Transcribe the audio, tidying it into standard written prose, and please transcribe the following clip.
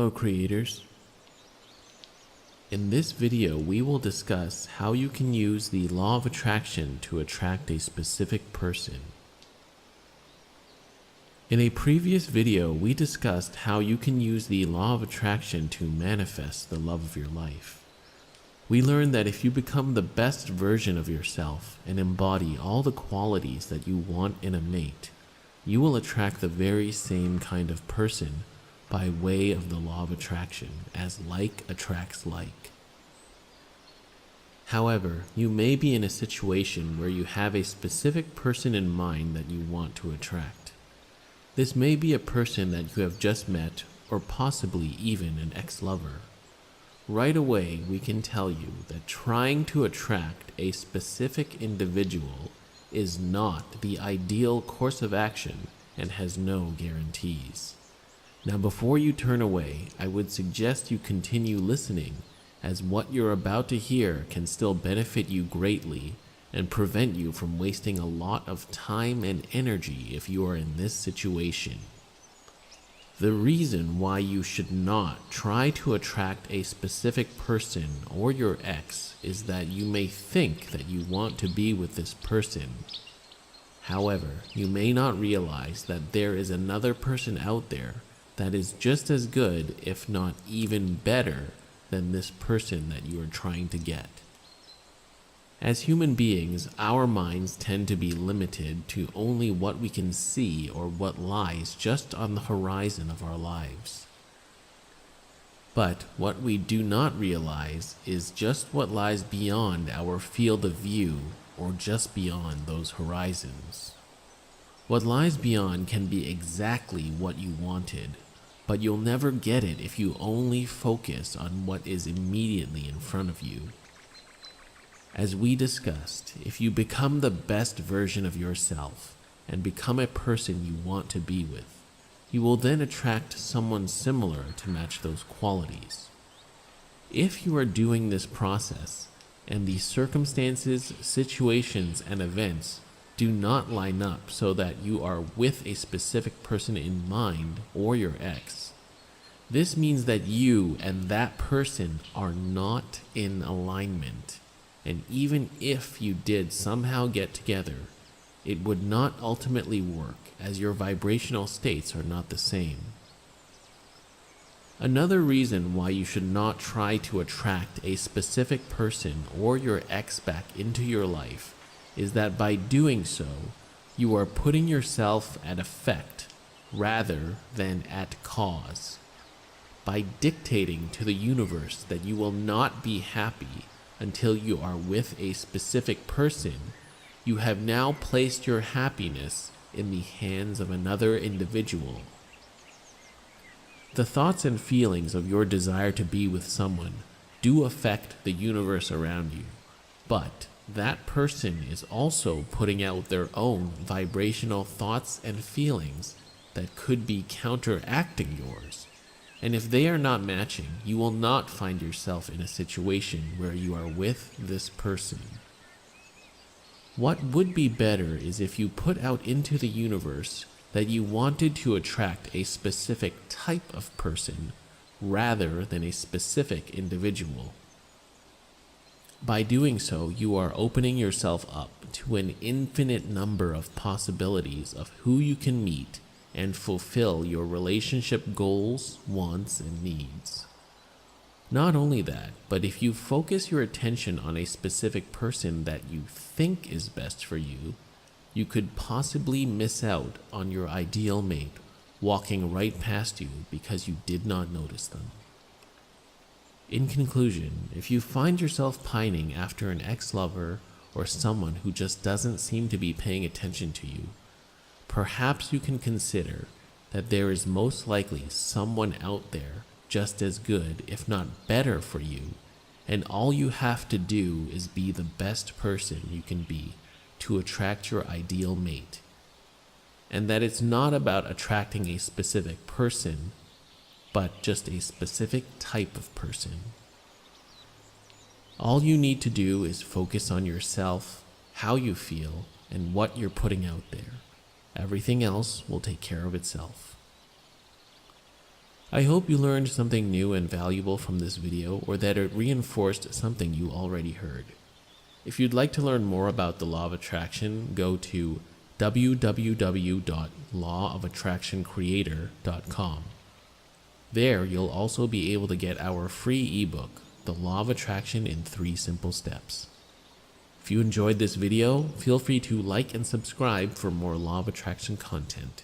Hello creators. In this video we will discuss how you can use the law of attraction to attract a specific person. In a previous video we discussed how you can use the law of attraction to manifest the love of your life. We learned that if you become the best version of yourself and embody all the qualities that you want in a mate, you will attract the very same kind of person by way of the law of attraction, as like attracts like. However, you may be in a situation where you have a specific person in mind that you want to attract. This may be a person that you have just met, or possibly even an ex-lover. Right away, we can tell you that trying to attract a specific individual is not the ideal course of action and has no guarantees. Now, before you turn away, I would suggest you continue listening, as what you're about to hear can still benefit you greatly and prevent you from wasting a lot of time and energy if you are in this situation. The reason why you should not try to attract a specific person or your ex is that you may think that you want to be with this person. However, you may not realize that there is another person out there that is just as good, if not even better, than this person that you are trying to get. As human beings, our minds tend to be limited to only what we can see or what lies just on the horizon of our lives. But what we do not realize is just what lies beyond our field of view, or just beyond those horizons. What lies beyond can be exactly what you wanted, but you'll never get it if you only focus on what is immediately in front of you. As we discussed, if you become the best version of yourself and become a person you want to be with, you will then attract someone similar to match those qualities. If you are doing this process and the circumstances, situations, and events do not line up so that you are with a specific person in mind or your ex, this means that you and that person are not in alignment. And even if you did somehow get together, it would not ultimately work, as your vibrational states are not the same. Another reason why you should not try to attract a specific person or your ex back into your life is that by doing so, you are putting yourself at effect rather than at cause. By dictating to the universe that you will not be happy until you are with a specific person, you have now placed your happiness in the hands of another individual. The thoughts and feelings of your desire to be with someone do affect the universe around you, but that person is also putting out their own vibrational thoughts and feelings that could be counteracting yours. And if they are not matching, you will not find yourself in a situation where you are with this person. What would be better is if you put out into the universe that you wanted to attract a specific type of person rather than a specific individual. By doing so, you are opening yourself up to an infinite number of possibilities of who you can meet and fulfill your relationship goals, wants, and needs. Not only that, but if you focus your attention on a specific person that you think is best for you, you could possibly miss out on your ideal mate walking right past you because you did not notice them. In conclusion, if you find yourself pining after an ex-lover or someone who just doesn't seem to be paying attention to you, perhaps you can consider that there is most likely someone out there just as good, if not better for you, and all you have to do is be the best person you can be to attract your ideal mate. And that it's not about attracting a specific person, but just a specific type of person. All you need to do is focus on yourself, how you feel, and what you're putting out there. Everything else will take care of itself. I hope you learned something new and valuable from this video, or that it reinforced something you already heard. If you'd like to learn more about the law of attraction, go to www.lawofattractioncreator.com. There, you'll also be able to get our free ebook, The Law of Attraction in 3 Simple Steps. If you enjoyed this video, feel free to like and subscribe for more Law of Attraction content.